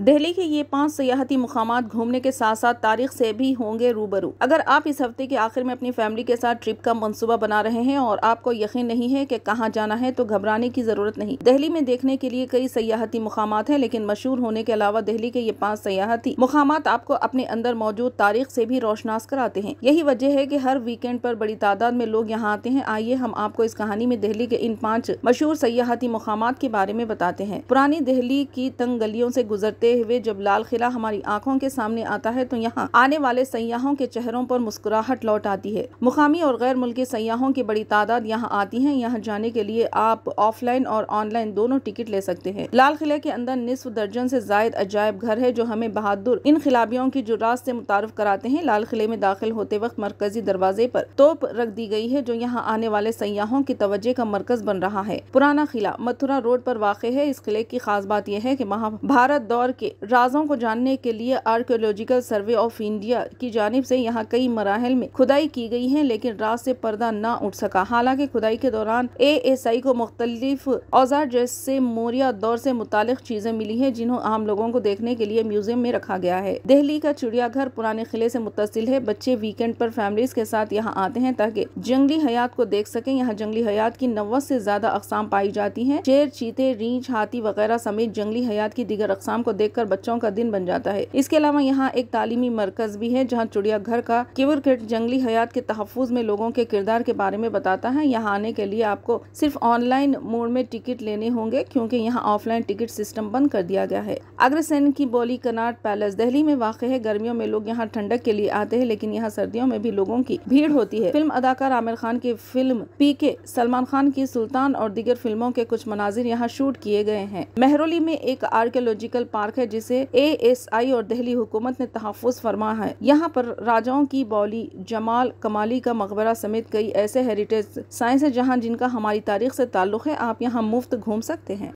दिल्ली के ये 5 सियाहती मुकामात घूमने के साथ साथ तारीख से भी होंगे रूबरू। अगर आप इस हफ्ते के आखिर में अपनी फैमिली के साथ ट्रिप का मंसूबा बना रहे हैं और आपको यकीन नहीं है कि कहां जाना है, तो घबराने की जरूरत नहीं। दिल्ली में देखने के लिए कई सियाहती मुकामात हैं, लेकिन मशहूर होने के अलावा दिल्ली के ये 5 सियाहती मुकामात आपको अपने अंदर मौजूद तारीख से भी रोशनास कराते हैं। यही वजह है कि हर वीकेंड पर बड़ी तादाद में लोग यहाँ आते हैं। आइए हम आपको इस कहानी में दिल्ली के इन 5 मशहूर सियाहती मुकामात के बारे में बताते हैं। पुरानी दिल्ली की तंग गलियों से गुजरते हुए जब लाल किला हमारी आंखों के सामने आता है, तो यहाँ आने वाले सयाहों के चेहरों पर मुस्कुराहट लौट आती है। मुकामी और गैर मुल्की सयाहों की बड़ी तादाद यहाँ आती है। यहाँ जाने के लिए आप ऑफलाइन और ऑनलाइन दोनों टिकट ले सकते हैं। लाल किले के अंदर निस्फ दर्जन से जायद अजायब घर है, जो हमें बहादुर इनकलाबियों की जुर्रात से मुतारिफ कराते हैं। लाल किले में दाखिल होते वक्त मरकजी दरवाजे पर तोप रख दी गई है, जो यहाँ आने वाले सयाहों की तवज्जो का मरकज बन रहा है। पुराना किला मथुरा रोड पर वाक़ है। इस किले की खास बात यह है कि महाभारत दौर के राजों को जानने के लिए आर्कियोलॉजिकल सर्वे ऑफ इंडिया की जानिब से यहाँ कई मराहल में खुदाई की गई है, लेकिन रात से पर्दा न उठ सका। हालांकि खुदाई के दौरान ASI को मुख्तलिफ औजार जैसे मौर्य दौर से मुतालिक चीजें मिली है, जिन्हें आम लोगों को देखने के लिए म्यूजियम में रखा गया है। दिल्ली का चिड़ियाघर पुराने किले से मुत्तसिल है। बच्चे वीकेंड पर फैमिलीज के साथ यहाँ आते हैं ताकि जंगली हयात को देख सकें। यहाँ जंगली हयात की 90 से ज्यादा अकसाम पाई जाती है। शेर, चीते, रींछ, हाथी वगैरह समेत जंगली हयात की दीगर अकसाम को देखकर बच्चों का दिन बन जाता है। इसके अलावा यहाँ एक तालीमी मरकज भी है, जहाँ चिड़ियाघर का कीवर किट जंगली हयात के तहफ़्फ़ुज़ में लोगों के किरदार के बारे में बताता है। यहाँ आने के लिए आपको सिर्फ ऑनलाइन मोड में टिकट लेने होंगे, क्योंकि यहाँ ऑफलाइन टिकट सिस्टम बंद कर दिया गया है। अग्रसेन की बोली कनाट पैलेस दिल्ली में वाक़ है। गर्मियों में लोग यहाँ ठंडक के लिए आते हैं, लेकिन यहाँ सर्दियों में भी लोगों की भीड़ होती है। फिल्म अदाकार आमिर खान की फिल्म PK, सलमान खान की सुल्तान और दीगर फिल्मों के कुछ मनाजिर यहाँ शूट किए गए हैं। मेहरौली में एक आर्कियोलॉजिकल पार्क है, जिसे ASI और दिल्ली हुकूमत ने तहफ़्फ़ुज़ फरमा है। यहाँ पर राजाओं की बौली, जमाल कमाली का मकबरा समेत कई ऐसे हेरिटेज साइंस है, जहाँ जिनका हमारी तारीख से ताल्लुक़ है। आप यहाँ मुफ्त घूम सकते हैं।